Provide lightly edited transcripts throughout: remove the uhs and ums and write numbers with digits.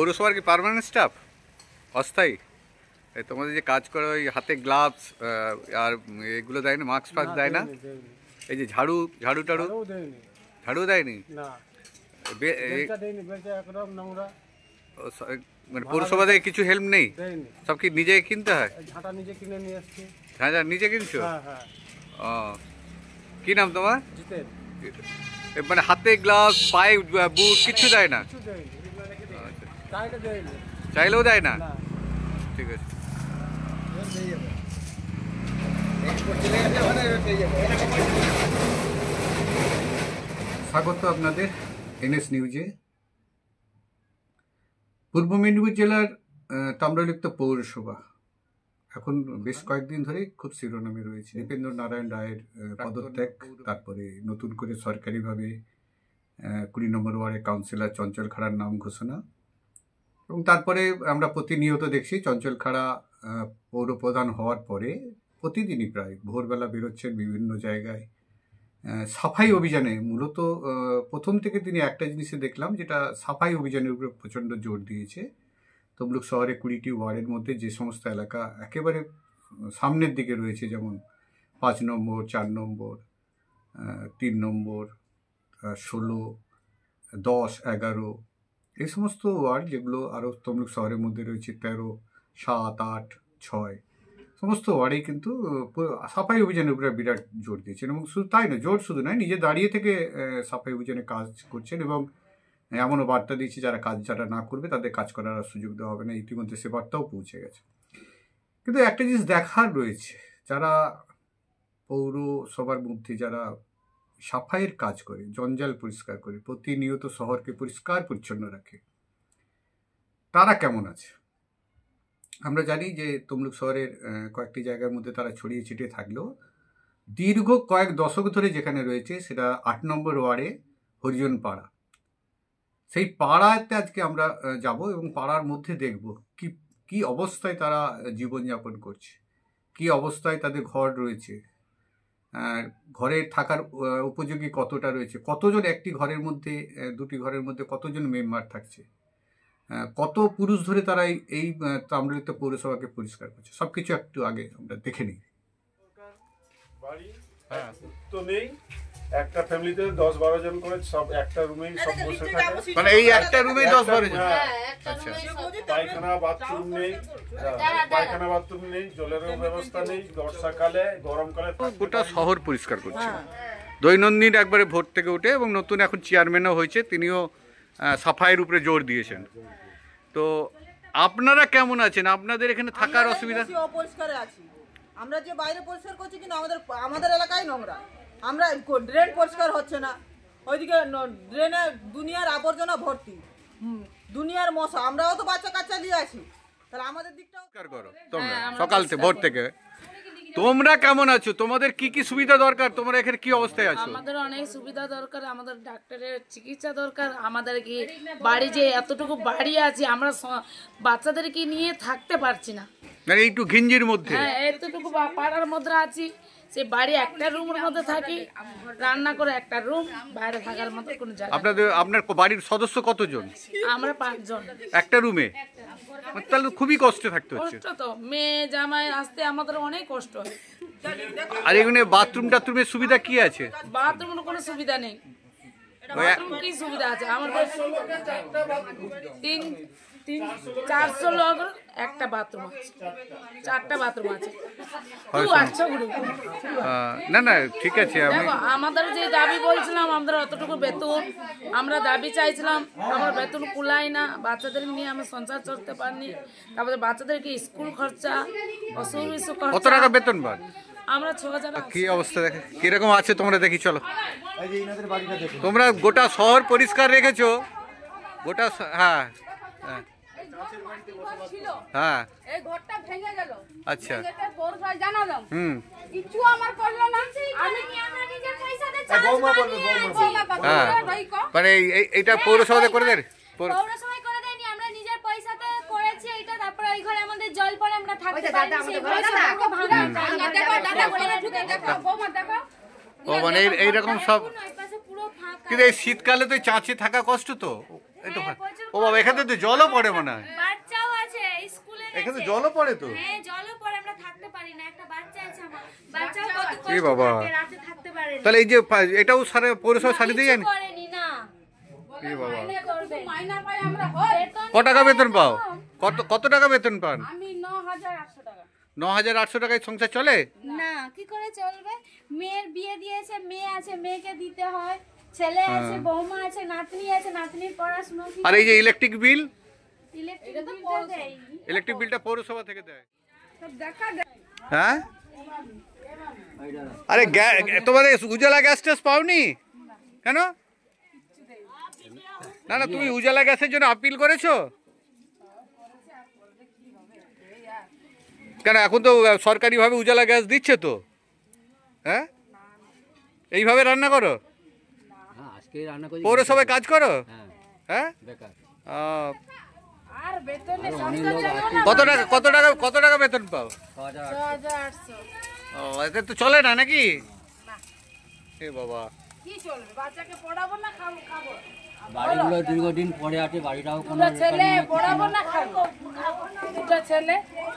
পৌরসভার কি permanent staff, অস্থায়ী? এই তোমাদের যে কাজ করে ওই হাতে গ্লাভস আর এগুলো দেয় না, মাস্ক ফাস্ক দেয় না? এই যে ঝাড়ু টাড়ু ঝাড়ু দেয়নি? মানে পৌরসভা থেকে কিছু হেল্প নেই? সব কি নিজে কিনতে হয়? হ্যাঁ, নিজে কিনছো? ও, কি নাম তোমার? মানে হাতে গ্লাভস, পায়ে বুট কিছু দেয় না? চাইলেও দেয় না? ঠিক আছে। স্বাগত আপনাদের এনএস নিউজে। পূর্ব মেদিনীপুর জেলার তাম্রলিপ্ত পৌরসভা এখন বেশ কয়েকদিন ধরে খুব শিরোনামে রয়েছে। দীপেন্দ্র নারায়ণ রায়ের পদত্যাগ, তারপরে নতুন করে সরকারিভাবে 20 নম্বর ওয়ার্ডে কাউন্সিলর চঞ্চল খাড়ার নাম ঘোষণা, এবং তারপরে আমরা প্রতিনিয়ত দেখছি চঞ্চল খাড়া পৌর প্রধান হওয়ার পরে প্রতিদিনই প্রায় ভোরবেলা বেরোচ্ছেন বিভিন্ন জায়গায় সাফাই অভিযানে। মূলত প্রথম থেকে তিনি একটা জিনিসে দেখলাম, যেটা সাফাই অভিযানের উপরে প্রচণ্ড জোর দিয়েছে। তমলুক শহরে 20টি ওয়ার্ডের মধ্যে যে সমস্ত এলাকা একেবারে সামনের দিকে রয়েছে, যেমন 5 নম্বর, 4 নম্বর, 3 নম্বর, 16, 10, 11, এই সমস্ত ওয়ার্ড যেগুলো আরও তমলুক শহরের মধ্যে রয়েছে 13, 7, 8, 6 সমস্ত ওয়ার্ডেই কিন্তু সাফাই অভিযানের উপরে বিরাট জোর দিয়েছেন। এবং শুধু তাই নয়, জোর শুধু নয়, নিজে দাঁড়িয়ে থেকে সাফাই অভিযানে কাজ করছেন, এবং এমনও বার্তা দিয়েছে যারা যারা না করবে তাদের কাজ করার সুযোগ দেওয়া হবে না। ইতিমধ্যে সে বার্তাও পৌঁছে গেছে। কিন্তু একটা জিনিস দেখার রয়েছে, যারা পৌরসভার মধ্যে যারা সাফাইয়ের কাজ করে, জঞ্জাল পরিষ্কার করে, প্রতিনিয়ত শহরকে পরিষ্কার পরিচ্ছন্ন রাখে, তারা কেমন আছে? আমরা জানি যে তমলুক শহরের কয়েকটি জায়গার মধ্যে তারা ছড়িয়ে ছিটিয়ে থাকলেও দীর্ঘ কয়েক দশক ধরে যেখানে রয়েছে সেটা 8 নম্বর ওয়ার্ডে হরিজন পাড়া। সেই পাড়াতে আজকে আমরা যাব এবং পাড়ার মধ্যে দেখব কি অবস্থায় তারা জীবনযাপন করছে, কি অবস্থায় তাদের ঘর রয়েছে, ঘরে থাকার উপযোগী কতটা রয়েছে, কতজন একটি ঘরের মধ্যে, দুটি ঘরের মধ্যে কতজন মেম্বার থাকছে, কত পুরুষ ধরে তারা এই তাম্রলিপ্ত পৌরসভাকে পরিষ্কার করছে, সবকিছু একটু আগে আমরা দেখে নিই। তো নেই, একটা ফ্যামিলিতে 10-12 জন করে সব একটা রুমেই সব বসে থাকে। মানে এই একটা রুমেই 10-12 জন? আচ্ছা। পায়খানা বাথরুম নেই, জলেরও ব্যবস্থা নেই, বর্ষাকালে গরমকালে গোটা শহর পরিষ্কার করছে দৈনন্দিন একবারে ভোর থেকে উঠে। এবং নতুন এখন চেয়ারম্যানও হয়েছে, তিনিও সাফাইয়ের উপরে জোর দিয়েছেন। তো আপনারা কেমন আছেন? আপনাদের এখানে থাকার অসুবিধা? অপরিষ্কারে আছি আমরা, যে বাইরে পরিষ্কার করছি কিন্তু আমাদের এলাকায় নোংরা। আমরা ড্রেন পরিষ্কার হচ্ছে না, ওইদিকে ড্রেনে দুনিয়ার আবর্জনা ভর্তি, দুনিয়ার মশা। আমরাও তো বাচ্চা কাচ্চা নিয়ে আছি, তাহলে আমাদের দিকটাও করো তোমরা সকাল থেকে ভোর থেকে। তোমরা কেমন আছো? তোমাদের কি কি সুবিধা দরকার? তোমরা এখানে কি অবস্থায় আছো? আমাদের অনেক সুবিধা দরকার, আমাদের ডাক্তারের চিকিৎসা দরকার। আমাদের কি বাড়ি যে এতটুকু বাড়ি আছে, আমরা বাচ্চাদেরকে নিয়ে থাকতে পারছি না। মানে একটু ঘিঞ্জির মধ্যে, হ্যাঁ, এতটুকু পাড়ার মধ্যে আছি। সে বাড়ি একটা রুমের মধ্যে থাকি, রান্না করে একটা রুম, বাইরে থাকার মতো কোনো জায়গা। আপনার বাড়ির সদস্য কতজন? আমরা 5 জন একটা রুমে, তাহলে খুবই কষ্টে থাকতে হচ্ছে। কষ্ট তো, মেয়ে জামাই আসতে আমাদের অনেক কষ্ট হয়। আর এখানে বাথরুম টাথরুমের সুবিধা কি আছে? বাথরুমের কোনো সুবিধা নেই। বাথরুম কি সুবিধা আছে? আমাদের 400 লোক একটা বাথরুম আছে, 4টা বাথরুম আছে। না ঠিক আছে। দেখো, আমাদের যে দাবি বলছিলাম, আমাদের অতটুকু বেতন আমরা দাবি চাইছিলাম, আমার বেতন কুলায় না, বাচ্চাদের নিয়ে আমি সংসার চলতে পারিনি। তারপরে বাচ্চাদেরকে স্কুল খরচা, অসুখ খরচা। কত টাকা বেতন পান? আমরা 6000। কি অবস্থা দেখে কিরকম আছে তোমরা দেখি চলো। তোমরা গোটা শহর পরিষ্কার রেখেছো, গোটা। হ্যাঁ হ্যাঁ, এই ঘরটা ভেঙে গেল। আচ্ছা, পৌরসভায় জানালাম, কিছু আমার করলো না। আমি নিজের পয়সাতে মানে এইটা পৌরসভাতে করে দেন? পৌরসভায় করে দেয়নি, আমরা নিজের পয়সাতে করেছি এটা। তারপরে ওই ঘরে আমাদের জল পড়ে, আমরা থাকতে পারিনি। সেই পয়সাটাকে ভাঙা। দেখো দাদা বলে ঢুকে দেখো, বৌমা দেখো। ও মানে এইরকম সব। কিন্তু এই শীতকালে তো চাঁচে থাকা কষ্ট তো, এই তো হ্যাঁ, প্রচুর ও বাবা, এখানে তো জলও পড়ে মনে হয়, বাচ্চাও আছে স্কুলে এখানে গেছে। জলও পড়ে তো। হ্যাঁ, জলও পড়ে, আমরা থাকতে পারি না। একটা বাচ্চা আছে আমার, বাচ্চাও কত এ কষ্ট বাবা। থাকে, রাতে থাকতে পারে না। তাহলে এই যে এটাও সারে পৌরসভা সারি দিয়ে যায়নি? কিছু করেনি না। এ বাবা, কি করবে? বেতন ক টাকা বেতন পাও? কত টাকা বেতন পান? আমি 9,800 টাকা। 9,800 টাকায় সংসার চলে? না, কি করে চলবে? মেয়ের বিয়ে দিয়েছে, মেয়ে আছে, মেয়েকে দিতে হয়, ছেলে আছে, বৌমা আছে, নাতনি আছে, নাতনির পড়াশোনা। আর এই যে ইলেকট্রিক বিল, ইলেকট্রিক বিলটা দেয়নি। ইলেকট্রিক বিলটা পৌরসভা থেকে দেয়। হ্যাঁ, আরে তোমাদের উজালা গ্যাস ট্যাস পাওনি কেন? না না, তুমি উজালা গ্যাসের জন্য আপিল করেছো কেন? এখন তো সরকারিভাবে উজালা গ্যাস দিচ্ছে তো। হ্যাঁ, এইভাবে রান্না করো? পৌরসভায় কাজ করো? হ্যাঁ, আর বেতনে সংসার চলবে না। কত টাকা বেতন পাও? 6,800। ও, এতে তো চলে না নাকি? এ বাবা, কি চলবে? বাচ্চাকে পড়াবো না খাবো? বাড়িগুলো দীর্ঘদিন পরে আছে, বাড়িটাও কোনো দুটো ছেলে পড়াবো না খাবো? দুটো ছেলে,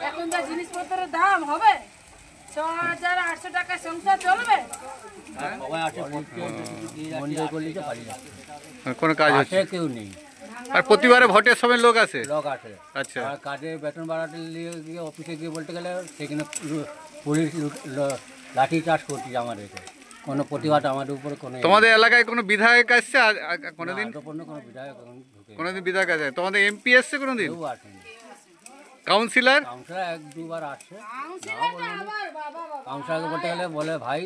এখন যা জিনিসপত্রের দাম হবে, 6,800 টাকায় সংসার চলবে? সবাই আছে, বন্ধ করলে তো পারি না, কোনো কাজ হচ্ছে? কেউ নেই, আর প্রতিবারে ভোটের সময় লোক আসে? লোক আছে। আচ্ছা, আর কাজে বেতন বাড়াতে গিয়ে অফিসে গিয়ে বলতে গেলে সেখানে পুলিশ লাঠি চার্জ করছে আমাদেরকে, কোনো প্রতিবাদ আমাদের উপরে কোনো তোমাদের এলাকায় কোনো বিধায়ক আসছে কোনোদিন? কোনো বিধায়ক এখন ঢুকে কোনোদিন বিধায়ক আছে? তোমাদের এমপি এসছে কোনোদিন? কেউ আসেনি। কাউন্সিলর? কাউন্সিলর 1-2 বার আসছে, কাউন্সিলরকে বলতে গেলে বলে ভাই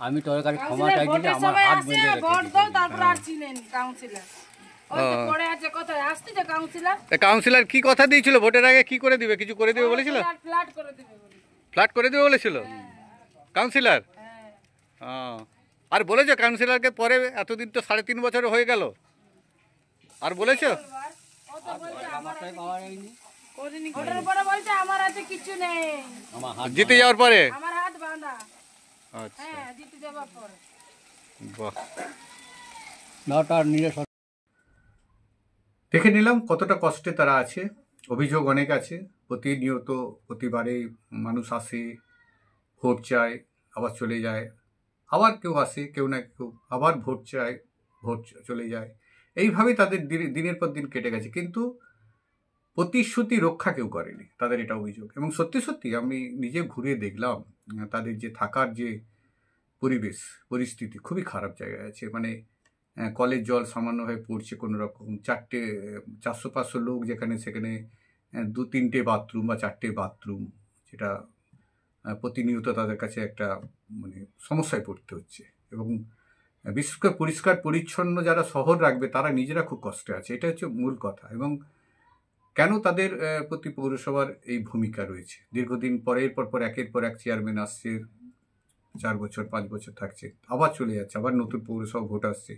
আমি তোর কাছে ক্ষমা চাইছি যে আমার হাত বেঁধে ভোট রেখেছি। দাও, তারপর আর ছিলেন কাউন্সিলর। ওই তো পড়ে আছে কোথায়, আসতে যে কাউন্সিলর কাউন্সিলর কি কথা দিয়েছিল ভোটের আগে? কি করে দিবে? কিছু করে দিবে বলেছিল? ফ্ল্যাট করে দেবে বলে। ফ্ল্যাট করে দিবে বলেছিল কাউন্সিলর? আর বলেছো কাউন্সিলরকে পরে? এতদিন তো 3.5 বছর হয়ে গেল, আর বলেছো? আমারটাই পাওয়া যায়নি, ওটার উপরে বলছে আমার হাতে কিছু নেই, আমার হাত জিতে যাওয়ার পরে? আমার হাত বাঁধা। আচ্ছা, হ্যাঁ, জিতে যাবার পরে। বাহ। নটা নিজের দেখে নিলাম কতটা কষ্টে তারা আছে। অভিযোগ অনেক আছে, প্রতিনিয়ত প্রতিবারেই মানুষ আসে, ভোট চায়, আবার চলে যায়, আবার কেউ আসে, কেউ না কেউ আবার ভোট চায়, ভোট চলে যায়। এইভাবেই তাদের দিনের পর দিন কেটে গেছে, কিন্তু প্রতিশ্রুতি রক্ষা কেউ করেনি, তাদের এটা অভিযোগ। এবং সত্যি সত্যি আমি নিজে ঘুরে দেখলাম তাদের যে থাকার যে পরিস্থিতি খুবই খারাপ জায়গায় আছে। মানে কলের জল সামান্য হয়ে পড়ছে কোনো রকম, 400-500 লোক যেখানে, সেখানে 2-3টে বাথরুম বা 4টে বাথরুম, যেটা প্রতিনিয়ত তাদের কাছে একটা মানে সমস্যায় পড়তে হচ্ছে। এবং বিশেষ করে পরিষ্কার পরিচ্ছন্ন যারা শহর রাখবে তারা নিজেরা খুব কষ্টে আছে, এটা হচ্ছে মূল কথা। এবং কেন তাদের প্রতি পৌরসভার এই ভূমিকা রয়েছে? দীর্ঘদিন পরের পর একের পর এক চেয়ারম্যান আসছে, 4 বছর 5 বছর থাকছে, আবার চলে যাচ্ছে, আবার নতুন পৌরসভা ভোট আসছে,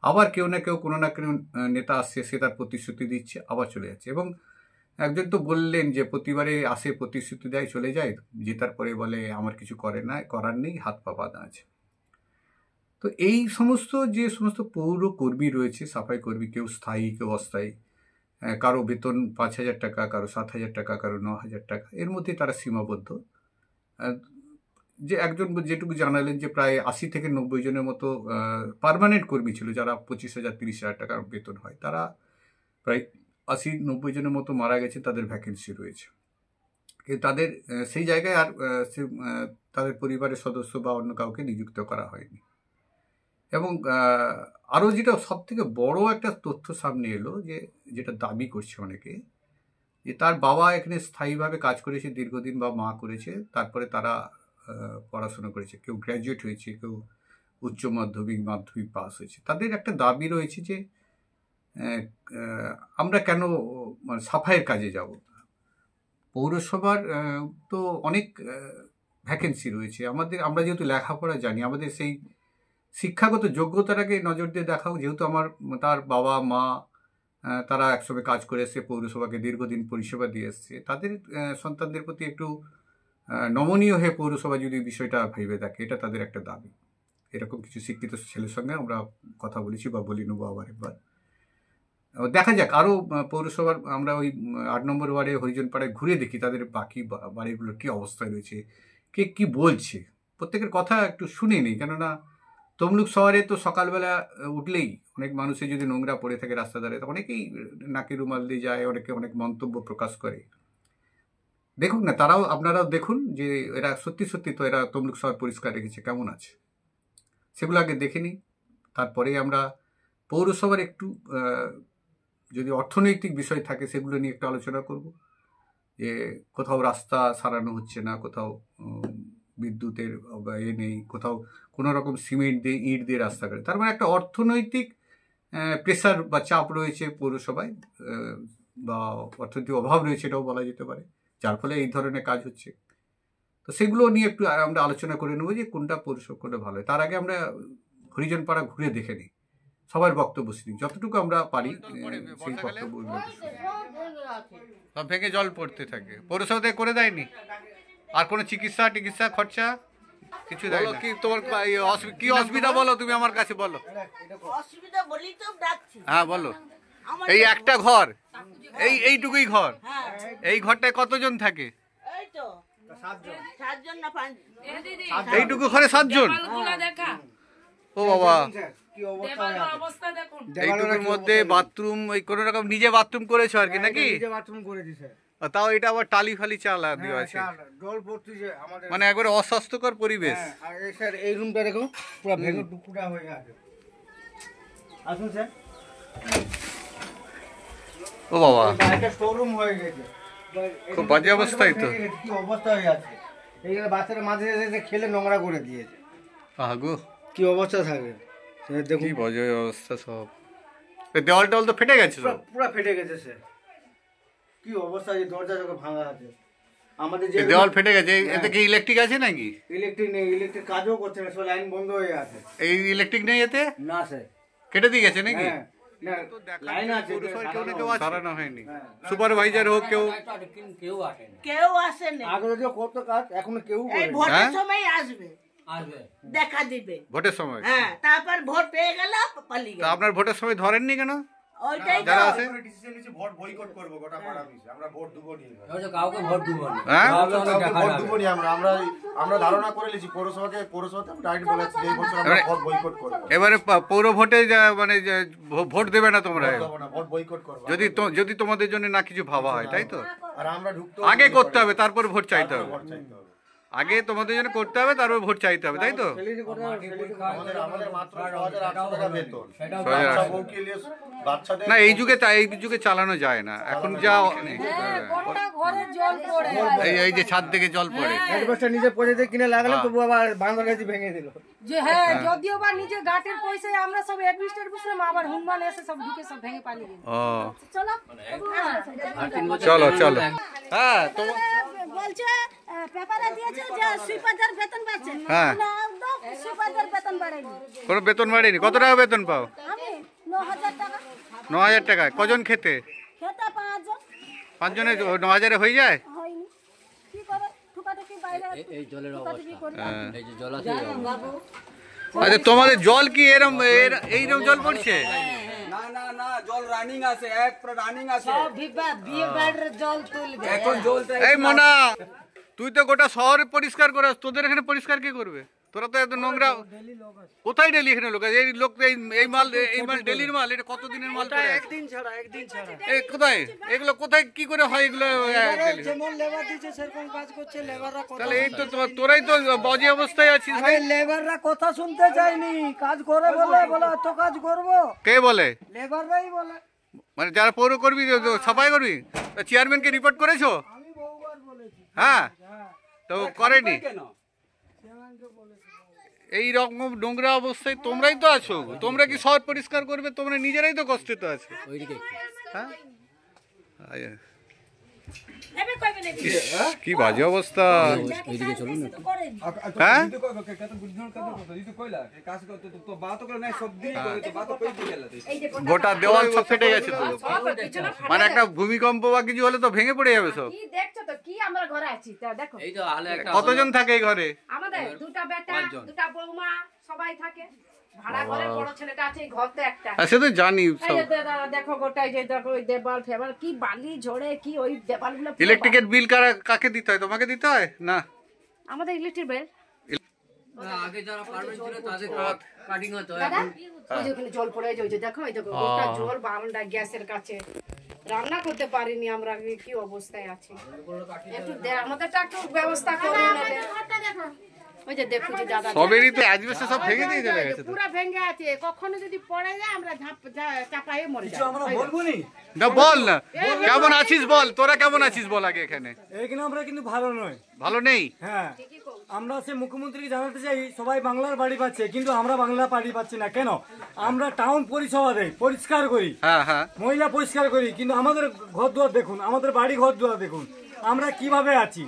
আবার কেউ না কেউ কোনো না কোনো নেতা আসছে, সে তার প্রতিশ্রুতি দিচ্ছে, আবার চলে যাচ্ছে। এবং একজন তো বললেন যে প্রতিবারে আসে, প্রতিশ্রুতি দেয়, চলে যায়, জেতার পরে বলে আমার কিছু করার নেই, হাত পা বাঁধা আছে। তো এই সমস্ত যে সমস্ত পৌর কর্মী রয়েছে, সাফাই কর্মী, কেউ স্থায়ী কেউ অস্থায়ী, কারো বেতন 5,000 টাকা, কারো 7,000 টাকা, কারো 9,000 টাকা, এর মধ্যে তারা সীমাবদ্ধ। যে একজন যেটুকু জানালেন যে প্রায় 80 থেকে 90 জনের মতো পার্মানেন্ট কর্মী ছিল, যারা 25,000-30,000 টাকার বেতন হয়, তারা প্রায় 80-90 জনের মতো মারা গেছে, তাদের ভ্যাকেন্সি রয়েছে। কিন্তু তাদের সেই জায়গায় আর তাদের পরিবারের সদস্য বা অন্য কাউকে নিযুক্ত করা হয়নি। এবং আরও যেটা সব থেকে বড় একটা তথ্য সামনে এলো, যেটা দাবি করছে অনেকে, যে তার বাবা এখানে স্থায়ীভাবে কাজ করেছে দীর্ঘদিন, বা মা করেছে, তারপরে তারা পড়াশোনা করেছে, কেউ গ্র্যাজুয়েট হয়েছে, কেউ উচ্চ মাধ্যমিক পাস হয়েছে। তাদের একটা দাবি রয়েছে যে আমরা কেন সাফাইয়ের কাজে যাব? পৌরসভার তো অনেক ভ্যাকেন্সি রয়েছে, আমরা যেহেতু লেখাপড়া জানি, আমাদের সেই শিক্ষাগত যোগ্যতাটাকে নজর দিয়ে দেখাও। যেহেতু তার বাবা মা তারা একসঙ্গে কাজ করে এসছে, পৌরসভাকে দীর্ঘদিন পরিষেবা দিয়ে এসছে, তাদের সন্তানদের প্রতি একটু নমনীয় হয়ে পৌরসভা যদি বিষয়টা ভেবে দেখে, এটা তাদের একটা দাবি। এরকম কিছু শিক্ষিত ছেলের সঙ্গে আমরা কথা বলেছি, বা বলে নেবো আবার একবার। দেখা যাক আরও পৌরসভার আমরা ওই 8 নম্বর ওয়ার্ডে হরিজনপাড়ায় ঘুরে দেখি তাদের বাকি বাড়িগুলোর কী অবস্থায় রয়েছে, কে কী বলছে, প্রত্যেকের কথা একটু শুনে নিই। কেননা তমলুক শহরে তো সকালবেলা উঠলেই অনেক মানুষের যদি নোংরা পড়ে থাকে রাস্তা ধারে, তো অনেকেই নাকে রুমাল দিয়ে যায়, অনেকে অনেক মন্তব্য প্রকাশ করে। দেখুন না, তারাও আপনারাও দেখুন যে এরা সত্যি সত্যি তো এরা তমলুক শহর পরিষ্কার রেখেছে, কেমন আছে সেগুলো আগে দেখে নিই। তারপরে আমরা পৌরসভার একটু যদি অর্থনৈতিক বিষয় থাকে সেগুলো নিয়ে একটু আলোচনা করব, যে কোথাও রাস্তা সারানো হচ্ছে না, কোথাও বিদ্যুতের নেই, কোথাও কোনো রকম সিমেন্ট দিয়ে ইট দিয়ে রাস্তা করে। তার মানে একটা অর্থনৈতিক প্রেসার বা চাপ রয়েছে পৌরসভায়, বা অর্থনৈতিক অভাব রয়েছে এটাও বলা যেতে পারে, যার ফলে এই ধরনের কাজ হচ্ছে। তো সেগুলো নিয়ে একটু আমরা আলোচনা করে নেবো যে কোনটা পৌরসভা কোনটা ভালো হয়। তার আগে আমরা হরিজনপাড়া ঘুরে দেখে নিই, সবার বক্তব্য শুনি, যতটুকু আমরা পারি সেই বক্তব্য সব ভেঙে জল পড়তে থাকে। পৌরসভা থেকে করে দেয়নি আর কোনো চিকিৎসা খরচা কিছু দেয় না। কি তোমার কি অসুবিধা বলো, তুমি আমার কাছে বলো। অসুবিধা বলি তো ডাকছি। হ্যাঁ বলো। এই একটা ঘর, এইটুকুই ঘর, এই ঘরটায় কতজন থাকে? এই তো 7 জন না 5 এইটুকু ঘরে 7 জন? ও বাবা, এইটুকুর মধ্যে বাথরুম কোনো রকম নিজে বাথরুম করেছো আর কি নাকি? তাও এটা আবার টালি ফালি চালা দেওয়া আছে, জল পড়তেছে আমাদের, মানে একবারে অস্বাস্থ্যকর পরিবেশ। আর স্যার এই রুমটা দেখো পুরো ভেঙে টুকরা হয়ে আছে। আসুন স্যার। ও বাবা, একটা স্টোররুম হয়ে গেছে, খুব বাজে অবস্থায় তো। কি অবস্থা হয়ে আছে, এইখানে বাচ্চারা মাঝে এসে খেলে নোংরা করে দিয়েছে। আগো কি অবস্থা থাকে দেখুন, কি বাজে অবস্থা সব। দেওয়াল টেওয়াল তো ফেটে গেছে সব, পুরো ফেটে গেছে স্যার। কি অবস্থা, এই দরজা যখন ভাঙা আছে আমাদের, যে দেওয়াল ফেটে গেছে। এতে কি ইলেকট্রিক আছে নাকি? ইলেকট্রিক নেই, ইলেকট্রিক কাজও করছে না, সব লাইন বন্ধ হয়ে আছে। এই ইলেকট্রিক নেই এতে? না স্যার, কেটে দিয়ে গেছে নাকি? না লাইন আছে, সারানো হয়নি। সুপারভাইজার হোক কেউ কেউ আসেনি। আগে যদি কত কাজ, এখন কেউ এই ভোটের সময় আসবে, দেখা দিবে ভোটের সময়। হ্যাঁ, তারপর ভোট পেয়ে গেল পালিয়ে তা গেল। আপনার ভোটের সময় ধরেননি কেন? ওইটাই তো যারা আছে ডিসিশন নিয়েছি ভোট বয়কট করব, গোটা পাড়া মিশে আমরা ভোট দেবো নি, কাউকে ভোট দিব না, হ্যাঁ ভোট দেবো নি। আমরা ধারণা করে নিয়েছি পৌরসভাতে ডাইরেক্ট বলেছি এই বছর আমরা ভোট বয়কট করব। এবারে পৌর ভোটে মানে ভোট দেবে না তোমরা, ভোট বয়কট করব যদি তোমাদের জন্য না কিছু ভাবা হয়, তাই তো? আর আমরা ঢুকতে আগে করতে হবে, তারপর ভোট চাইতে হবে। ভোট চাইতে হবে। আগে তোমাদের জন্য করতে হবে, তারপর ভোট চাইতে হবে, তাই তো? আমাদের মাত্র 6,800 টাকা বেতন। 6,800 বাচ্চা বউকে নিয়ে বাচ্চাদের না, এই যুগে চালানো যায় না এখন, যা এই যে ছাদ থেকে জল পড়ে। অ্যাডভান্সটা নিজে পয়সা কিনে লাগালে তবু আবার বাংলাদেশি ভেঙে দিল। যে হ্যাঁ, যদিও বা নিজে গাটের পয়সায় আমরা সব অ্যাডমিনিস্ট্রেটর বুঝলাম, আবার হুনমান এসে সব ঢুকে সব ভেঙে পালিয়ে গেল। ও চলো চলো। হ্যাঁ তোমার বলছে পেপারে দিয়েছে যে সুইপারদের বেতন বাড়ছে, হ্যাঁ, সুইপারদের বেতন বাড়েনি। কোনো বেতন বাড়েনি? কত টাকা বেতন পাও? আমি 9,000 টাকা। 9,000 টাকা? কজন খেতে? খেতে 5 জন 5 জনে 9,000 হয়ে যায়? হয়নি, কি করে ঠুকাঠুকি বাইরে এই জলের ঠুকাঠুকি করি। এই যে জল আছে, আচ্ছা, তোমাদের জল কি এইরকম জল পড়ছে? না না না, জল রানিং আছে, এক রানিং আছে, সব বিয়ে বাড়ির জল তুলবে। এখন জলটা এই মোনা, তুই তো গোটা শহর পরিষ্কার করে, তোদের এখানে পরিষ্কার কে করবে? তোরা তো এত নোংরা। কোথায় ডেলি এখানে লোক? এই লোক এই মাল ডেলির মাল, এটা কতদিনের মাল পড়ে আছে? একদিন ছাড়া এই কোথায় এগুলো, কোথায় কি করে হয় এগুলো? যেমন লেবার দিচ্ছে সেরকম কাজ করছে লেবাররা। তাহলে এই তো তোরাই তো বাজে অবস্থায় আছিস ভাই। লেবাররা কথা শুনতে চাইনি, কাজ করে বলে এত কাজ করব। কে বলে? লেবাররাই বলে। মানে যারা পৌর করবি, সাফাই করবি, চেয়ারম্যানকে রিপোর্ট করেছো? আমি বহুবার বলেছি। হ্যাঁ, তো করেনি। কেন? এই রকম নোংরা অবস্থায় তোমরাই তো আছো, তোমরা কি শহর পরিষ্কার করবে? তোমরা নিজেরাই তো কষ্টে তো আছো। হ্যাঁ, কি বাজে অবস্থা। হ্যাঁ, গোটা দেওয়াল সব ফেটে গেছে তো, মানে একটা ভূমিকম্প বা কিছু হলে তো ভেঙে পড়ে যাবে সব। কি দেখছো তো, কি আমরা ঘরে আছি তা দেখো। এই তো আলে একটা কতজন থাকে এই ঘরে? আমাদের দুটা বেটা, দুটা বৌমা, সবাই থাকে। ভাড়া ঘরে বড় ছেলেটা আছে, এই ঘর তো একটা। সে তো জানি এই যে দেখো গোটাই যে দেখো ওই দেবাল ফেবাল কি বালি ঝড়ে কি ওই দেবালগুলো পুরো ইলেকট্রিকের বিল কাকে দিতে হয়? তোমাকে দিতে হয় না? আমাদের ইলেকট্রিক বিল আগে যারা পারবেন ছিল তাদের কাটিং হতো। দাদা ওই যে ওখানে জল পড়ে ওই যে দেখো ওই দেখো গোটা জল বারান্দা গ্যাসের কাছে, রান্না করতে পারিনি আমরা, কি অবস্থায় আছি। একটু আমাদেরটা একটু ব্যবস্থা করুন। ওই যে দেখো যে দাদা সবেরই তো অ্যাজবেস্টস সব ভেঙে দিয়ে চলে গেছে। পুরো ভেঙে আছে, কখনো যদি পড়ে যায় আমরা চাপায়ে মরে যাই। আমরা বলবো নি না, বল না কেমন আছিস বল, তোরা কেমন আছিস বল আগে। এখানে এখানে আমরা কিন্তু ভালো নয়, ভালো নেই। হ্যাঁ আমরা সে মুখ্যমন্ত্রীকে জানাতে চাই সবাই বাংলার বাড়ি পাচ্ছে, কিন্তু আমরা বাংলা বাড়ি পাচ্ছি না কেন? আমরা টাউন পরিষেবা দেই, পরিষ্কার করি, হ্যাঁ হ্যাঁ, মহিলা পরিষ্কার করি, কিন্তু আমাদের ঘর দুয়ার দেখুন, আমাদের বাড়ি ঘর দুয়ার দেখুন, আমরা কিভাবে আছি।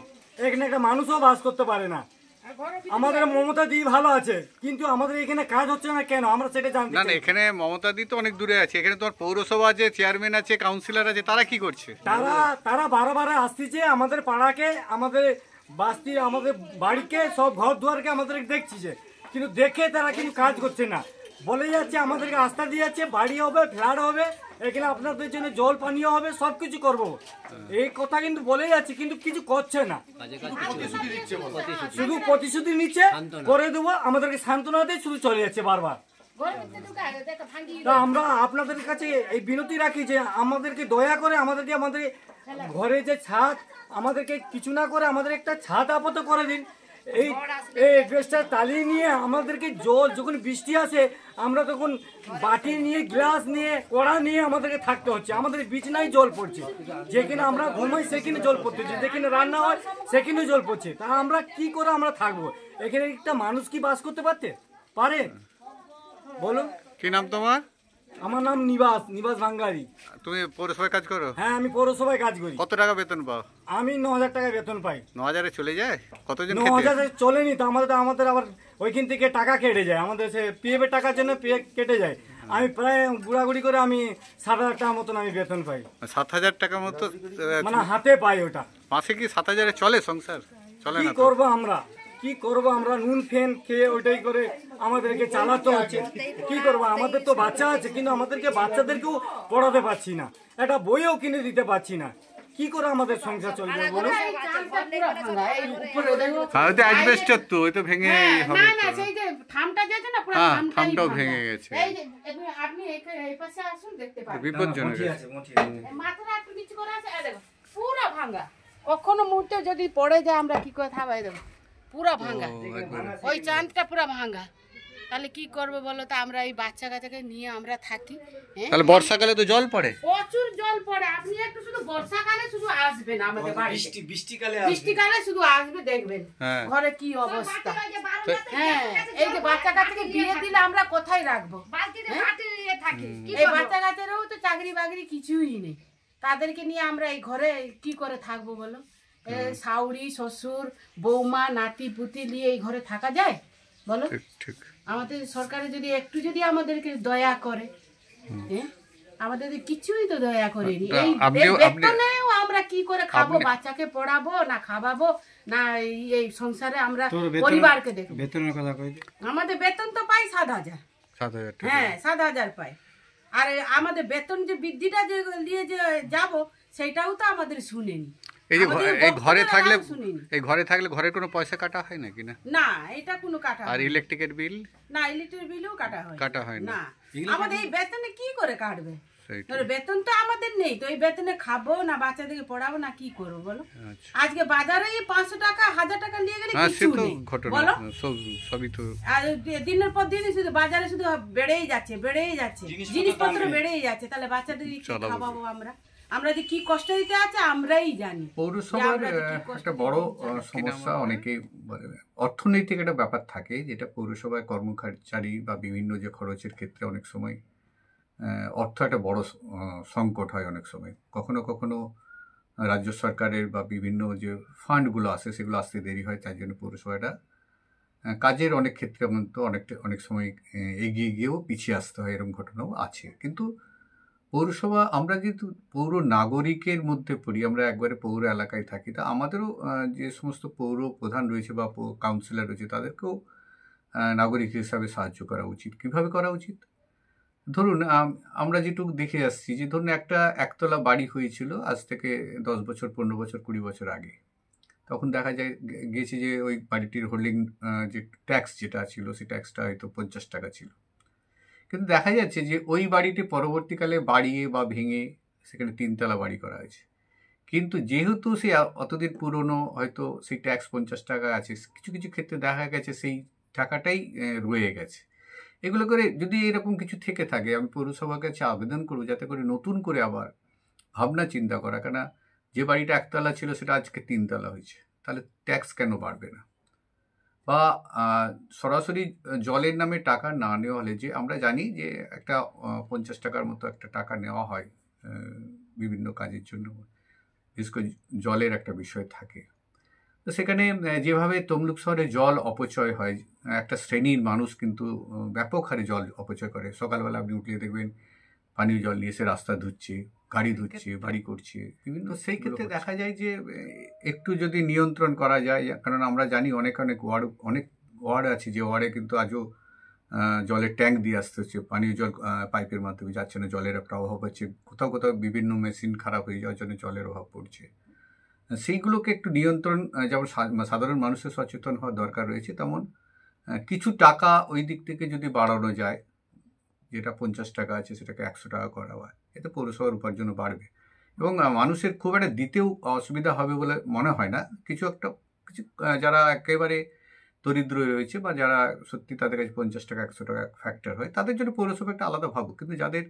এখানে একটা মানুষও বাস করতে পারে না। আমাদের মমতা দি ভালো আছে, কিন্তু আমাদের এখানে কাজ হচ্ছে না কেন আমরা সেটা জানতে না না, চাই। এখানে মমতা দি তো অনেক দূরে আছে। এখানে তোমার পৌরসভা আছে, চেয়ারম্যান আছে, কাউন্সিলর আছে, তারা কি করছে? তারা বারে আসতেছে আমাদের পাড়াকে, আমাদের বাস্তি, আমাদের বাড়িকে, সব ঘর দুয়ারকে আমাদের দেখছি যে, কিন্তু দেখে তারা কিন্তু কাজ করছে না। বলে যাচ্ছে আমাদেরকে আস্থা দিয়ে যাচ্ছে বাড়ি হবে, ফ্ল্যাট হবে, এখানে আপনাদের জন্য জল পানীয় হবে, সবকিছু করব, এই কথা কিন্তু বলে যাচ্ছে, কিন্তু কিছু করছে না। শুধু প্রতিশ্রুতি নিচ্ছে, করে দেবো, আমাদেরকে সান্ত্বনা দিয়ে শুধু চলে যাচ্ছে বারবার। তা আমরা আপনাদের কাছে এই বিনতি রাখি যে আমাদেরকে দয়া করে আমাদের ঘরে যে ছাদ, আমাদেরকে কিছু না করে আমাদের একটা ছাদ আপাতত করে দিন। এই ড্রেসটা চালিয়ে নিয়ে আমাদেরকে জল যখন বৃষ্টি আসে আমরা তখন বাটি নিয়ে, গ্লাস নিয়ে, কড়া নিয়ে আমাদেরকে থাকতে হচ্ছে। আমাদের বিছানায় জল পড়ছে, যেখানে আমরা ঘুমাই সেখানে জল পড়তেছে, যেখানে রান্না হয় সেখানে জল পড়ছে। তা আমরা কি করে আমরা থাকবো? এখানে একটা মানুষ কি বাস করতে পারে? বলুন। কি নাম তোমার? আমার নাম নিবাস ভাঙ্গারি। তুমি পৌরসভায় কাজ করো? হ্যাঁ আমি পৌরসভায় কাজ করি। কত টাকা বেতন পাও? আমি 9,000 টাকা বেতন পাই। 9,000-এ চলে যায়? কতজন? 9,000 চলেনি তো, আমাদের আবার ওইখান থেকে টাকা কেটে যায়, আমাদের সে পিএফ এর টাকার জন্য পিএফ কেটে যায়। আমি প্রায় গুড়াগুড়ি করে আমি 7,000 টাকা মতন আমি বেতন পাই। 7,000 টাকা মতো মানে হাতে পাই ওটা। মাসে কি 7,000-এ চলে সংসার? চলে না। কি করব আমরা নুন ফেন খেয়ে ওইটাই করে আমাদেরকে চালাতে হচ্ছে। কি করব? আমাদের তো বাচ্চা আছে, কিন্তু বাচ্চাদেরকেও পড়াতে পারছি না, একটা বইও কিনে দিতে পারছি না। কি করে আমাদের সংসার চলবে বলুন? অ্যাজবেস্টার তো ওই তো ভেঙে হবে। না না, সেই যে থামটা যেছে না, পুরো থামটাও ভেঙে গেছে। এই যে আপনি এই পাশে আসুন, দেখতে পাবেন বিপজ্জনক। মাথাটা একটু নিচু করে আছে, এই দেখো পুরো ভাঙা। কখনো মুহূর্তে যদি পড়ে যায় আমরা কি করে থাকবো? এই দেখো পুরো ভাঙা, ওই চাঁদটা পুরো ভাঙা। তাহলে কি করবো বলো তো? আমরা এই বাচ্চা কাচ্চাকে নিয়ে আমরা থাকি। তাহলে বর্ষাকালে তো জল পড়ে, প্রচুর জল পড়ে। আপনি একটু শুধু বর্ষাকালে শুধু আসবেন আমাদের বাড়িতে, বৃষ্টিকালে শুধু আসবে, দেখবেন ঘরে কি অবস্থা। হ্যাঁ, এই যে বাচ্চা কাচ্চাকে বিয়ে দিলে আমরা কোথায় রাখবো? এই বাচ্চা কাচ্চারাও তো চাকরি বাকরি কিছুই নেই, তাদেরকে নিয়ে আমরা এই ঘরে কি করে থাকবো বলো? শাশুড়ি, শ্বশুর, বৌমা, নাতি পুতি নিয়ে এই ঘরে থাকা যায় বলো? আমাদের সরকারে যদি একটু যদি আমাদেরকে দয়া করে, আমাদের কিছুই তো দয়া করেনি। এই বেতনেও আমরা কি করে খাবো? বাচ্চাকে পড়াবো না খাওয়াবো না? এই সংসারে আমরা পরিবারকে দেখবো। বেতনের কথা কই, আমাদের বেতন তো পাই 7,000। হ্যাঁ 7,000 পাই। আর আমাদের বেতন যে বৃদ্ধিটা যে নিয়ে যে যাবো সেটাও তো আমাদের শুনেনি। এই ঘরে থাকলে ঘরের কোনো পয়সা কাটা হয় নাকি? না, এটা কোনো কাটা হয় না। আর ইলেকট্রিকের বিল? না, ইলেকট্রিক বিলও কাটা হয় না। আমাদের এই বেতনে কি করে কাটবে? বেতন তো আমাদের নেই, তো এই বেতনে খাবো না, বাচ্চাদেরকে পড়াবো না, কি করবো বলো? আজকে বাজারে 500 টাকা 1000 টাকা নিয়ে গেলে কিছু নেই বলো? সবই তো আর দিনের পর দিন শুধু বাজারে শুধু বেড়েই যাচ্ছে, জিনিসপত্র বেড়েই যাচ্ছে। তাহলে বাচ্চাদের কি খাওয়াবো আমরা? আমরা যে কি কষ্ট দিতে আছে আমরাই জানি। পৌরসভার একটা বড় সমস্যা, অনেকে অর্থনৈতিক একটা ব্যাপার থাকে, যেটা পৌরসভায় কর্মচারী বা বিভিন্ন যে খরচের ক্ষেত্রে অনেক সময় অর্থ একটা বড় সংকট হয়। অনেক সময় কখনো কখনো রাজ্য সরকারের বা বিভিন্ন যে ফান্ডগুলো আসে সেগুলো আসতে দেরি হয়, তার জন্য পৌরসভাটা কাজের অনেক ক্ষেত্রে অনেক সময় এগিয়ে গিয়েও পিছিয়ে আসতে হয়, এরকম ঘটনাও আছে। কিন্তু পৌরসভা, আমরা যেহেতু পৌর নাগরিকের মধ্যে পড়ি, আমরা একবারে পৌর এলাকায় থাকি, তা আমাদেরও যে সমস্ত পৌর প্রধান রয়েছে বা কাউন্সিলর রয়েছে তাদেরকেও নাগরিক হিসাবে সাহায্য করা উচিত। কিভাবে করা উচিত? ধরুন আমরা যেটুকু দেখে আসছি যে ধরুন একটা একতলা বাড়ি হয়েছিল আজ থেকে 10 বছর, 15 বছর, 20 বছর আগে। তখন দেখা যায় গেছে যে ওই বাড়িটির হোল্ডিং যে ট্যাক্স যেটা ছিল সেই ট্যাক্সটা হয়তো 50 টাকা ছিল। কিন্তু দেখা যাচ্ছে যে ওই বাড়িটি পরবর্তীকালে বাড়িয়ে বা ভেঙে সেখানে 3 তলা বাড়ি করা হয়েছে। কিন্তু যেহেতু সে অতদিন পুরনো, হয়তো সেই ট্যাক্স 50 টাকা আছে, কিছু কিছু ক্ষেত্রে দেখা গেছে সেই টাকাটাই রয়ে গেছে। এগুলো করে যদি এরকম কিছু থেকে থাকে, আমি পৌরসভার কাছে আবেদন করব যাতে করে নতুন করে আবার ভাবনা চিন্তা করা, কেন যে বাড়িটা একতলা ছিল সেটা আজকে 3 তলা হয়েছে, তাহলে ট্যাক্স কেন বাড়বে না? বা সরাসরি জলের নামে টাকা না নেওয়া হলে, যে আমরা জানি যে একটা 50 টাকার মতো একটা টাকা নেওয়া হয় বিভিন্ন কাজের জন্য, বিশেষ করে জলের একটা বিষয় থাকে। তো সেখানে যেভাবে তমলুক শহরে জল অপচয় হয়, একটা শ্রেণীর মানুষ কিন্তু ব্যাপক হারে জল অপচয় করে। সকালবেলা আপনি উঠলে দেখবেন পানীয় জল নিয়ে এসে রাস্তা ধুচ্ছে, গাড়ি ধুচ্ছে, বাড়ি করছে বিভিন্ন। সেই ক্ষেত্রে দেখা যায় যে একটু যদি নিয়ন্ত্রণ করা যায়, কারণ আমরা জানি অনেক ওয়ার্ড আছে যে ওয়ার্ডে কিন্তু আজও জলের ট্যাঙ্ক দিয়ে আসতে হচ্ছে, পানীয় জল পাইপের মাধ্যমে যাচ্ছে না, জলের একটা অভাব হচ্ছে। কোথাও কোথাও বিভিন্ন মেশিন খারাপ হয়ে যাওয়ার জন্য জলের অভাব পড়ছে। সেইগুলোকে একটু নিয়ন্ত্রণ, যেমন সাধারণ মানুষের সচেতন হওয়ার দরকার রয়েছে, তেমন কিছু টাকা ওই দিক থেকে যদি বাড়ানো যায়, যেটা 50 টাকা আছে সেটাকে 100 টাকা করা হয়, এতে পৌরসভার উপার্জনও বাড়বে এবং মানুষের খুব একটা দিতেও অসুবিধা হবে বলে মনে হয় না। কিছু যারা একেবারে দরিদ্র রয়েছে বা যারা সত্যি তাদের কাছে 50 টাকা 100 টাকা ফ্যাক্টর হয়, তাদের জন্য পৌরসভা একটা আলাদা ভাবুক। কিন্তু যাদের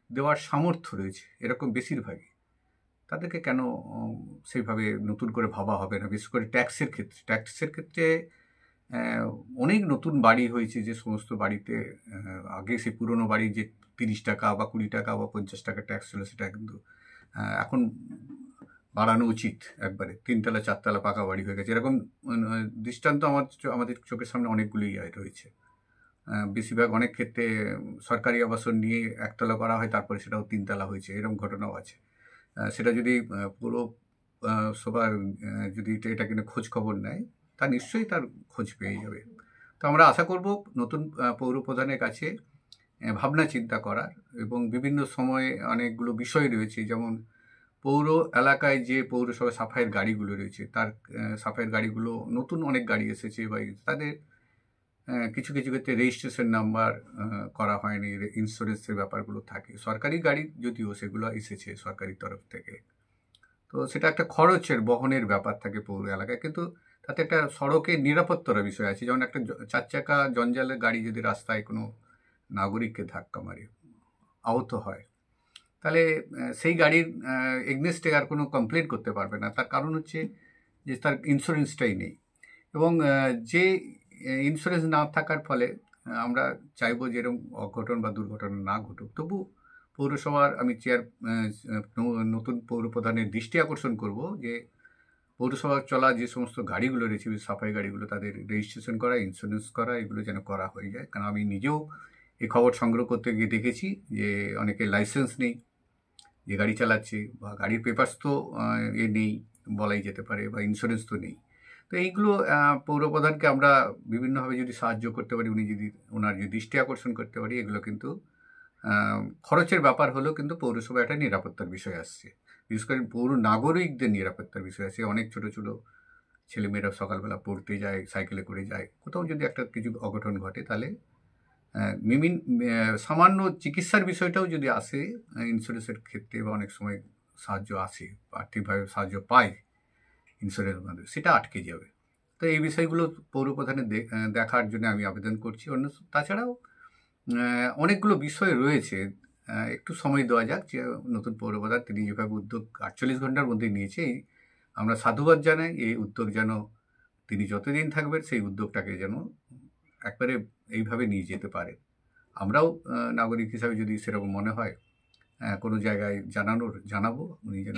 দেওয়ার সামর্থ্য রয়েছে এরকম বেশিরভাগই, তাদেরকে কেন সেইভাবে নতুন করে ভাবা হবে না? বিশেষ করে ট্যাক্সের ক্ষেত্রে অনেক নতুন বাড়ি হয়েছে, যে সমস্ত বাড়িতে আগে সেই পুরনো বাড়ি যে 30 টাকা বা 20 টাকা বা 50 টাকা ট্যাক্স ছিল, সেটা কিন্তু এখন বাড়ানো উচিত। একবারে 3 তলা 4 তলা পাকা বাড়ি হয়ে গেছে। এরকম দৃষ্টান্ত আমাদের চোখের সামনে অনেকগুলোই রয়েছে। বেশিরভাগ অনেক ক্ষেত্রে সরকারি আবাসন নিয়ে 1 তলা করা হয়, তারপরে সেটাও 3 তলা হয়েছে, এরকম ঘটনাও আছে। সেটা যদি পুরো সবার যদি এটা কিনা খোঁজ খবর নেয়, তা নিশ্চয়ই তার খোঁজ পেয়ে যাবে। তো আমরা আশা করব নতুন পৌর প্রধানের কাছে ভাবনা চিন্তা করার, এবং বিভিন্ন সময়ে অনেকগুলো বিষয় রয়েছে, যেমন পৌর এলাকায় যে পৌরসভা সাফাইয়ের গাড়িগুলো রয়েছে, তার সাফাইয়ের গাড়িগুলো নতুন অনেক গাড়ি এসেছে, বা তাদের কিছু কিছু ক্ষেত্রে রেজিস্ট্রেশন নাম্বার করা হয়নি, ইন্স্যুরেন্সের ব্যাপারগুলো থাকে। সরকারি গাড়ি যদিও সেগুলো এসেছে সরকারি তরফ থেকে, তো সেটা একটা খরচের বহনের ব্যাপার থাকে পৌর এলাকায়, কিন্তু তাতে একটা সড়কের নিরাপত্তার বিষয় আছে। যেমন একটা 4 চাকা জঞ্জালের গাড়ি যদি রাস্তায় কোনো নাগরিককে ধাক্কা মারে, আহত হয়, তাহলে সেই গাড়ির এগনেস্টে আর কোনো কমপ্লেন করতে পারবে না। তার কারণ হচ্ছে যে তার ইন্স্যুরেন্সটাই নেই, এবং যে ইন্স্যুরেন্স না থাকার ফলে আমরা চাইবো যে এরকম অঘটন বা দুর্ঘটনা না ঘটুক। তবু পৌরসভার আমি নতুন পৌর প্রধানের দৃষ্টি আকর্ষণ করব যে পৌরসভা চলা যে সমস্ত গাড়িগুলো রয়েছে, সাফাই গাড়িগুলো, তাদের রেজিস্ট্রেশন করা, ইন্স্যুরেন্স করা, এগুলো যেন করা হয়ে যায়। কারণ আমি নিজেও এই খবর সংগ্রহ করতে গিয়ে দেখেছি যে অনেকে লাইসেন্স নেই যে গাড়ি চালাচ্ছে, বা গাড়ির পেপারস তো নেই বলাই যেতে পারে, বা ইন্স্যুরেন্স তো নেই। তো এইগুলো পৌরপ্রধানকে আমরা বিভিন্নভাবে যদি সাহায্য করতে পারি, ওনার যদি দৃষ্টি আকর্ষণ করতে পারি, এগুলো কিন্তু খরচের ব্যাপার হলেও কিন্তু পৌরসভা একটা নিরাপত্তার বিষয় আসছে। বিশেষ করে পৌর নাগরিকদের নিরাপত্তার বিষয় আছে। অনেক ছোট ছোট ছেলেমেয়েরা সকালবেলা পড়তে যায়, সাইকেলে করে যায়, কোথাও যদি একটা কিছু অঘটন ঘটে, তাহলে সামান্য চিকিৎসার বিষয়টাও যদি আসে ইন্স্যুরেন্সের ক্ষেত্রে, বা অনেক সময় সাহায্য আসে, আর্থিকভাবে সাহায্য পায় ইন্স্যুরেন্স মাধ্যমে, সেটা আটকে যাবে। তো এই বিষয়গুলো পৌর প্রধানের দেখার জন্য আমি আবেদন করছি। তাছাড়াও অনেকগুলো বিষয় রয়েছে, একটু সময় দেওয়া যাক। যে নতুন পৌর প্রধান তিনি যেভাবে উদ্যোগ 48 ঘন্টার মধ্যে নিয়েছে, আমরা সাধুবাদ জানাই। এই উদ্যোগ যেন তিনি যতদিন থাকবেন সেই উদ্যোগটাকে যেন একবারে এইভাবে নিয়ে যেতে পারে। আমরাও নাগরিক হিসাবে যদি সেরকম মনে হয় কোনো জায়গায় জানাবো, উনি যেন।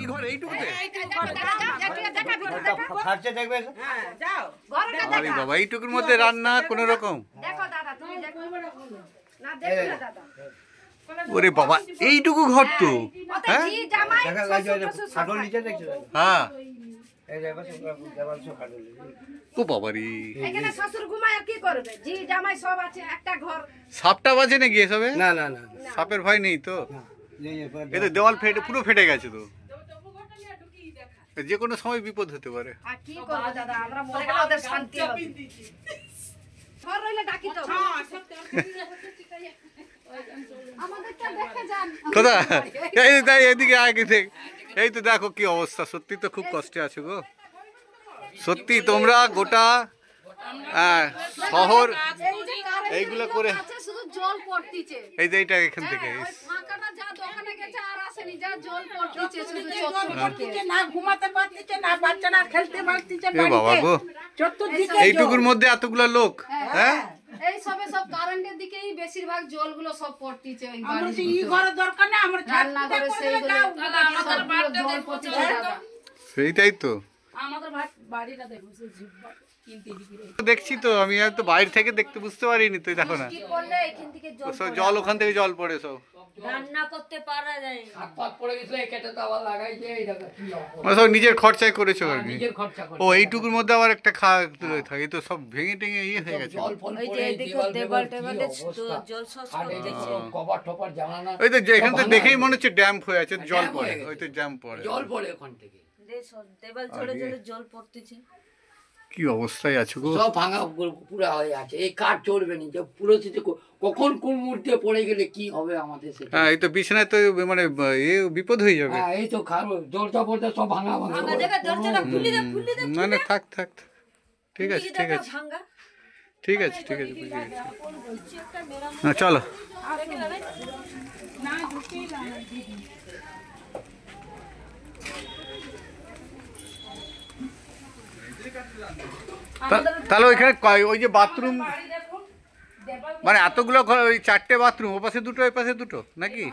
বাবা এইটুকুর মধ্যে রান্না কোনো রকম, ওরে বাবা এইটুকু ঘর তো, হ্যাঁ ও বাবারি, এখানে শ্বশুর ঘুমায় আর কি করবে, জি জামাই সব আছে, একটা ঘর। সাপটা বাজে নাকি এসবে? না না না, সাপের ভয় নেই তো? এই তো দেওয়াল পুরো ফেটে গেছে তো, যে কোনো সময় বিপদ হতে পারে। আর কি করবে দাদা, আমরা মরে গেলে ওদের শান্তি হবে। ঘর রইলে ডাকি তো। আমাদেরটা দেখে যান। কোথা? এই তাই এদিকে আগে দেখ, এই তো দেখো কি অবস্থা, সত্যি তো খুব কষ্টে আছো গো সত্যি তোমরা। গোটা শহর এইগুলো করে শুধু জল পড়তিছে, এই যে এইটা এখান থেকে ফাঁকাটা যা দোকানে গেছে আর আসেনি, যা জল পড়তিছে শুধু পড়তিছে, না ঘুমাতে পারতিছে না, বাচ্চারা খেলতে পারতিছে এ বাবা গো, চতুর্দিকে এইটুকুর মধ্যে এতগুলো লোক। হ্যাঁ এই সব কারেন্টের দিকেই বেশিরভাগ জলগুলো সব পড়তিছে। ওই আমরা তো ই ঘরে দরকার না, আমরা রান্না করে সেইগুলো আমাদের বাড়িটা দেখো, সেইটাই তো আমাদের বাড়িটা দেখো, সে জিব্বা কিনতে দিকে দেখছি তো আমি, আর তো বাইরে থেকে দেখতে বুঝতে পারিনি, তুই দেখো না কি করলে এখান থেকে জল সব জল, ওখান থেকে জল পড়ে সব, রান্না করতে পারা যায় না। সব নিজের খরচায় করেছো আর কি। নিজের খরচা করে। ও এইটুকুর মধ্যে আবার একটা খাওয়া থাকে, এই তো সব ভেঙে টেঙে ইয়ে হয়ে গেছে। ওই যে এদিকে দেওয়াল টেবিলে জল সস করতেছে। কভার টপার জানালা ওই তো এখান থেকে দেখেই মনে হচ্ছে ড্যাম হয়ে আছে, জল পড়ে, ওই তো ড্যাম পড়ে, জল পড়ে ওখান থেকে। দেওয়াল ঝরে ঝরে জল পড়তেছে। কি অবস্থায় আছো গো? সব ভাঙা পুরা হয়ে আছে, এই কাঠ চলবে না, যে পুরো কখন কোন মুহূর্তে পড়ে গেলে কি হবে আমাদের সেটা। হ্যাঁ এই তো বিছানায় তো মানে বিপদ হয়ে যাবে। হ্যাঁ এই তো দরজা পড়তে সব ভাঙা ভাঙা। দরজাটা খুলে দে, খুলে দে। না না থাক থাক, ঠিক আছে ঠিক আছে ভাঙা। ঠিক আছে ঠিক আছে, বুঝে গেছি। হ্যাঁ চলো। তাহলে ওইখানে ওই যে বাথরুম, মানে এতগুলো ঘর, ওই 4টে বাথরুম, ও পাশে দুটো, ওই পাশে দুটো নাকি?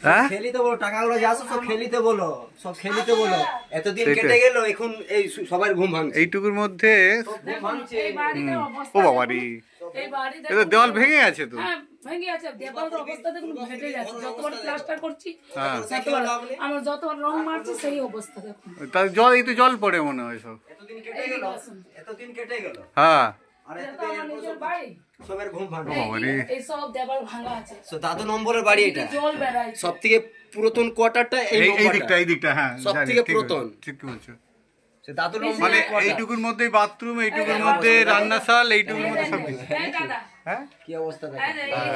হ্যাঁ খেলিতে বলো, টাকাগুলো যা আছে সব খেলিতে বলো, সব খেলিতে বলো। এতদিন কেটে গেল, এখন এই সবার ঘুম ভাঙছে, এইটুকুর মধ্যে। ভাঙছে। ও বাবারি, এই তো দেওয়াল ভেঙে গেছে তো। ভেঙে আছে, দেওয়ালের অবস্থা দেখুন ফেটে যাচ্ছে, যতবার প্লাস্টার করছি হ্যাঁ আমার যতবার রং মারছি সেই অবস্থা দেখুন। তার জল, এই তো জল পড়ে মনে হয় সব। এতদিন কেটে গেল, এতদিন কেটে গেল। হ্যাঁ আর এতদিন সবার ঘুম ভাঙছে। বাবারি, এই সব দেওয়াল ভাঙা আছে, দাদু নম্বরের বাড়ি এটা, জল বেড়ায়। সব থেকে পুরাতন কোয়ার্টারটা এই দিকটা, এই দিকটা, হ্যাঁ সব জানি, থেকে ঠিক পুরাতন। ঠিক বলছো। দাদু মানে এইটুকুর মধ্যে বাথরুম, এইটুকুর মধ্যে রান্নাশাল, এইটুকুর মধ্যে সবকিছু। হ্যাঁ কি অবস্থা দেখো,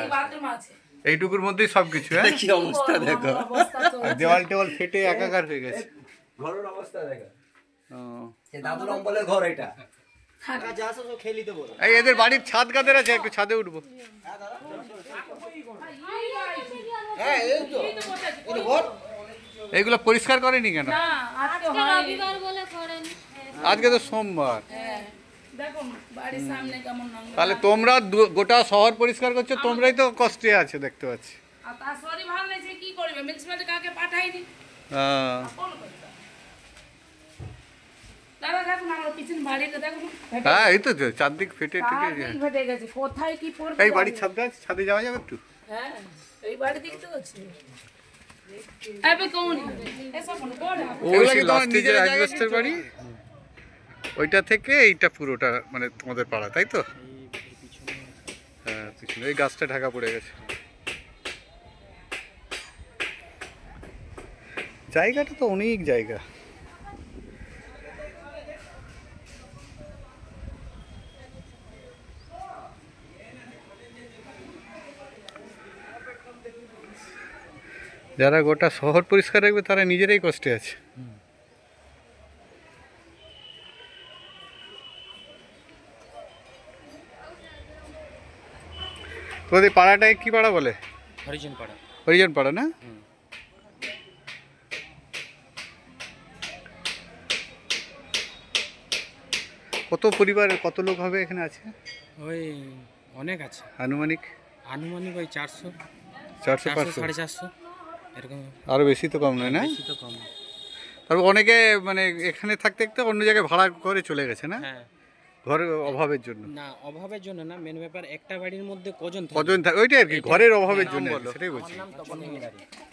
এই বাথরুম আছে, এইটুকুর মধ্যেই সবকিছু। হ্যাঁ কি অবস্থা দেখো, আর দেওয়াল টেওয়াল ফেটে একাকার হয়ে গেছে। ঘরের অবস্থা দেখো। ও, দাদু নম্বরের ঘর এটা। যা আছে সব খেলিতে বলো। এই এদের বাড়ির ছাদ কাদের আছে, একটু ছাদে উঠবো। হ্যাঁ এই তো, এই তো ঘর। এইগুলো পরিষ্কার করেনি কেন? না আজকে রবিবার বলে করেন। আজকে তো সোমবার। দেখুন বাড়ির সামনে কেমন নোংরা। তাহলে তোমরা গোটা শহর পরিষ্কার করছো, তোমরাই তো কষ্টে আছে দেখতে পাচ্ছি। আর তার শরীর ভালো নেই, সে কি করবে? মিউনিসিপালিটি কাকে পাঠায়নি, হ্যাঁ কোন করবে? দাদা দেখুন আমার পিছন বাড়িটা দেখুন, হ্যাঁ এই তো চারদিক ফেটে টেটে যায়। ফেটে গেছে, কোথায় কি পড়বে? এই বাড়ির ছাদে যাওয়া যাবে একটু? হ্যাঁ এই বাড়ি দিক তো আছে। আবে কোন এসব কোন পড়ে? ওই লাস্টে যে অ্যাডভেস্টার বাড়ি, ওইটা থেকে এইটা পুরোটা মানে তোমাদের পাড়া, তাই তো? হ্যাঁ পিছনে এই গাছটা ঢাকা পড়ে গেছে। জায়গাটা তো অনেক জায়গা। যারা গোটা শহর পরিষ্কার রাখবে তারা নিজেরাই কষ্টে আছে। তোদের পাড়াটায় কি পাড়া বলে? হরিজন পাড়া। হরিজন পাড়া না? কত পরিবার, কত লোক হবে এখানে আছে? ওই অনেক আছে, আনুমানিক ওই 400 500 450 এরকম। আরো বেশি তো কম নয় না? বেশি তো কম। তারপর অনেকে মানে এখানে থাকতে থাকতে অন্য জায়গায় ভাড়া করে চলে গেছে না? হ্যাঁ ঘরের অভাবের জন্য? না, অভাবের জন্য না, মেন ব্যাপার একটা বাড়ির মধ্যে কজন থাকে ওইটাই আর কি, ঘরের অভাবের জন্য সেটাই বলছি।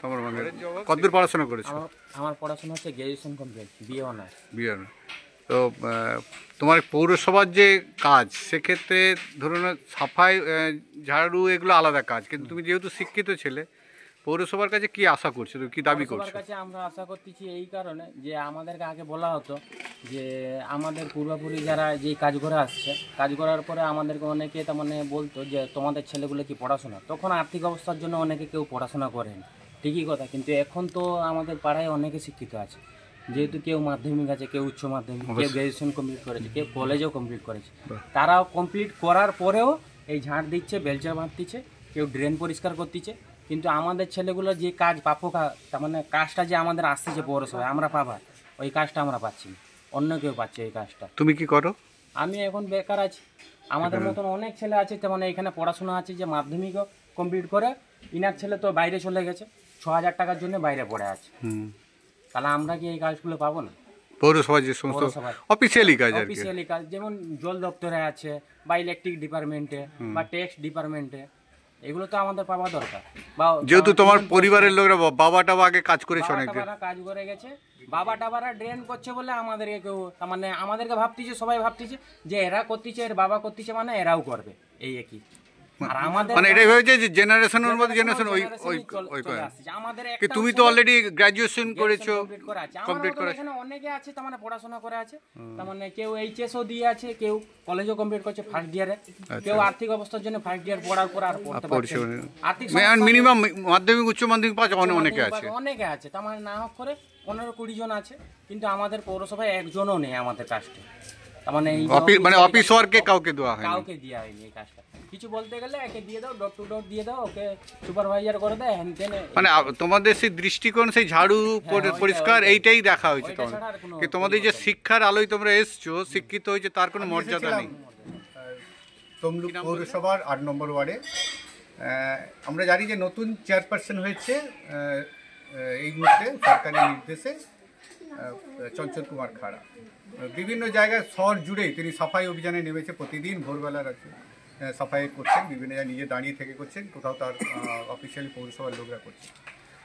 আমার কতদূর পড়াশোনা করেছো? আমার পড়াশোনা হচ্ছে গ্র্যাজুয়েশন কমপ্লিট, বিএ অনার্স। তো তোমার পৌরসভার যে কাজ, সেক্ষেত্রে ধরুন সাফাই, ঝাড়ু এগুলো আলাদা কাজ, কিন্তু তুমি যেহেতু শিক্ষিত ছেলে, পৌরসভার কাছে কি আশা করছো, তুমি কি দাবি করছো? পৌরসভার কাছে আমরা আশা করতেছি এই কারণে যে আমাদেরকে আগে বলা হতো যে আমাদের পূর্বপুরুষ যারা যেই কাজ করে আসছে, কাজ করার পরে আমাদেরকে অনেকে তার মানে বলতো যে তোমাদের ছেলেগুলো কি পড়াশোনা, তখন আর্থিক অবস্থার জন্য অনেকে কেউ পড়াশোনা করেন, ঠিকই কথা। কিন্তু এখন তো আমাদের পাড়ায় অনেকে শিক্ষিত আছে, যেহেতু কেউ মাধ্যমিক আছে, কেউ উচ্চ মাধ্যমিক, কেউ গ্র্যাজুয়েশন কমপ্লিট করেছে, কেউ কলেজেও কমপ্লিট করেছে। তারাও কমপ্লিট করার পরেও এই ঝাঁট দিচ্ছে, বেলচা মারতিছে, কেউ ড্রেন পরিষ্কার করতেছে। কিন্তু আমাদের ছেলেগুলো যে কাজ প্রাপ্য, তার মানে কাজটা যে আমাদের আসতেছে পৌরসভায় আমরা পাবার, ওই কাজটা আমরা পাচ্ছি না, অন্য কেউ পাচ্ছে এই কাজটা। তুমি কি করো? আমি এখন বেকার আছি। আমাদের মতন অনেক ছেলে আছে, তেমন এখানে পড়াশোনা আছে যে মাধ্যমিকও কমপ্লিট করে, ইনার ছেলে তো বাইরে চলে গেছে, 6,000 টাকার জন্য বাইরে পড়ে আছে। তাহলে আমরা কি এই কাজগুলো পাবো না? পৌরসভার যে সমস্ত অফিসিয়ালি কাজ, অফিসিয়ালি কাজ, যেমন জল দপ্তরে আছে বা ইলেকট্রিক ডিপার্টমেন্টে বা ট্যাক্স ডিপার্টমেন্টে, এগুলো তো আমাদের পাওয়া দরকার। বা যেহেতু তোমার পরিবারের লোকরা বাবা টাবা আগে কাজ করেছে, অনেক কাজ করে গেছে, বাবা টাবারা ড্রেন করছে বলে আমাদেরকে কেউ, মানে আমাদেরকে ভাবতেছে, সবাই ভাবতেছে যে এরা করতেছে, এর বাবা করতেছে, মানে এরাও করবে, এই একই। আর আমাদের মানে এটাই হয়েছে যে জেনারেশনের মধ্যে জেনারেশন ওই আমাদের। তুমি তো অলরেডি গ্র্যাজুয়েশন করেছো, কমপ্লিট করেছো। এখানে অনেকে আছে তার মানে পড়াশোনা করে আছে, তার মানে কেউ এইচএসও দিয়ে আছে, কেউ কলেজও কমপ্লিট করছে ফার্স্ট ইয়ারে, কেউ আর্থিক অবস্থার জন্য ফার্স্ট ইয়ার পড়ার পর আর পড়তে পারছে না। আর্থিক মিনিমাম মাধ্যমিক উচ্চ মাধ্যমিক পাস অনেকে আছে, তার মানে না হোক করে 15-20 জন আছে, কিন্তু আমাদের পৌরসভায় একজনও নেই আমাদের কাজটা। তার মানে অফিস ওয়ার্কে কাউকে দেওয়া হয়নি এই কাজটা। কিছু বলতে গেলে একে দিয়ে দাও, ডট টু ডট দিয়ে দাও, ওকে সুপারভাইজার করে দেয়, হ্যান তেন। মানে তোমাদের সেই দৃষ্টিকোণ, সেই ঝাড়ু পরিষ্কার এইটাই দেখা হয়েছে তোমাদের, তোমাদের যে শিক্ষার আলোয় তোমরা এসছো, শিক্ষিত হয়েছে, তার কোনো মর্যাদা নেই। তমলুক পৌরসভার 8 নম্বর ওয়ার্ডে আমরা জানি যে নতুন চেয়ারপারসন হয়েছে এই মুহূর্তে সরকারি নির্দেশে চঞ্চল কুমার খাড়া। বিভিন্ন জায়গায় শহর জুড়েই তিনি সাফাই অভিযানে নেমেছে, প্রতিদিন ভোরবেলা রাখছে সাফাই করছেন, বিভিন্ন জায়গায় নিজে দাঁড়িয়ে থেকে করছেন, কোথাও তার অফিসিয়ালি পৌরসভার লোকরা করছেন।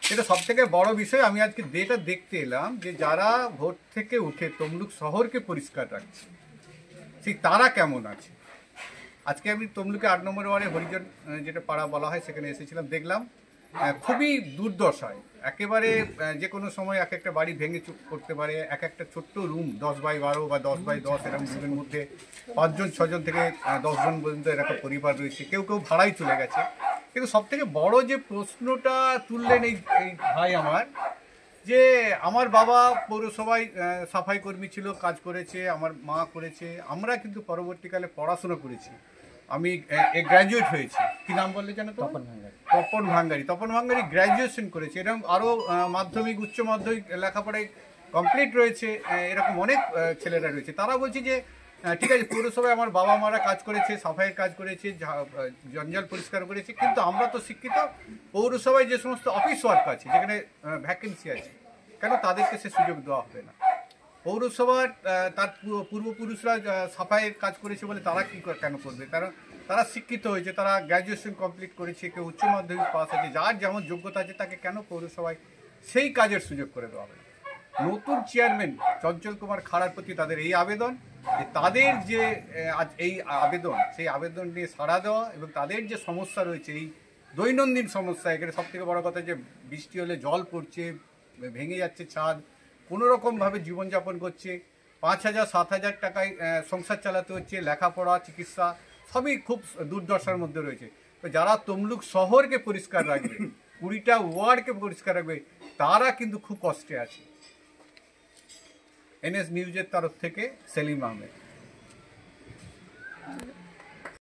এটা সবথেকে বড় বিষয়। আমি আজকে যেটা দেখতে এলাম যে যারা ভোট থেকে উঠে তমলুক শহরকে পরিষ্কার রাখছে, ঠিক তারা কেমন আছে। আজকে আমি তমলুকে 8 নম্বর ওয়ার্ডে হরিজন যেটা পাড়া বলা হয়, সেখানে এসেছিলাম, দেখলাম খুবই দুর্দশায়, একেবারে যে কোনো সময় এক একটা বাড়ি ভেঙে করতে পারে। এক একটা ছোট্ট রুম 10x12 বা 10x10 এরকম রুমের মধ্যে 5-6 থেকে 10 জন পর্যন্ত এরকম পরিবার রয়েছে, কেউ কেউ ভাড়াই চলে গেছে। কিন্তু সব থেকে বড় যে প্রশ্নটা তুললেন এই ভাই আমার, যে আমার বাবা পৌরসভায় সাফাই কর্মী ছিল, কাজ করেছে, আমার মা করেছে, আমরা কিন্তু পরবর্তীকালে পড়াশোনা করেছি। আমি গ্র্যাজুয়েট হয়েছি, কি নাম বললে জানো তো? তপন ভাঙ্গারি গ্র্যাজুয়েশন করেছে। এরকম আরও মাধ্যমিক উচ্চ মাধ্যমিক লেখাপড়ায় কমপ্লিট রয়েছে, এরকম অনেক ছেলেরা রয়েছে। তারা বলছে যে ঠিক আছে, পৌরসভায় আমার বাবা মারা কাজ করেছে, সাফাইয়ের কাজ করেছে, জঞ্জাল পরিষ্কার করেছে, কিন্তু আমরা তো শিক্ষিত, পৌরসভায় যে সমস্ত অফিস ওয়ার্ক আছে, যেখানে ভ্যাকেন্সি আছে, কেন তাদেরকে সে সুযোগ দেওয়া হবে না? পৌরসভার তার পূর্বপুরুষরা সাফাইয়ের কাজ করেছে বলে তারা কী কেন করবে? কারণ তারা শিক্ষিত হয়েছে, তারা গ্র্যাজুয়েশন কমপ্লিট করেছে, কেউ উচ্চ মাধ্যমিক পাস আছে, যার যেমন যোগ্যতা আছে তাকে কেন পৌরসভায় সেই কাজের সুযোগ করে দেওয়া হবে? নতুন চেয়ারম্যান চঞ্চল কুমার খাড়ার প্রতি তাদের এই আবেদন, যে তাদের যে আজ এই আবেদন, সেই আবেদন নিয়ে সাড়া দেওয়া, এবং তাদের যে সমস্যা রয়েছে, এই দৈনন্দিন সমস্যা, এখানে সবথেকে বড় কথা যে বৃষ্টি হলে জল পড়ছে, ভেঙে যাচ্ছে ছাদ, কোনোরকমভাবে জীবনযাপন করছে, 5,000-7,000 টাকায় সংসার চালাতে হচ্ছে, লেখাপড়া, চিকিৎসা সবই খুব দুর্দশার মধ্যে রয়েছে। তো যারা তমলুক শহরকে পরিষ্কার রাখবে, 20টা ওয়ার্ডকে পরিষ্কার রাখবে, তারা কিন্তু খুব কষ্টে আছে। NS নিউজের তরফ থেকে সেলিম আহমেদ।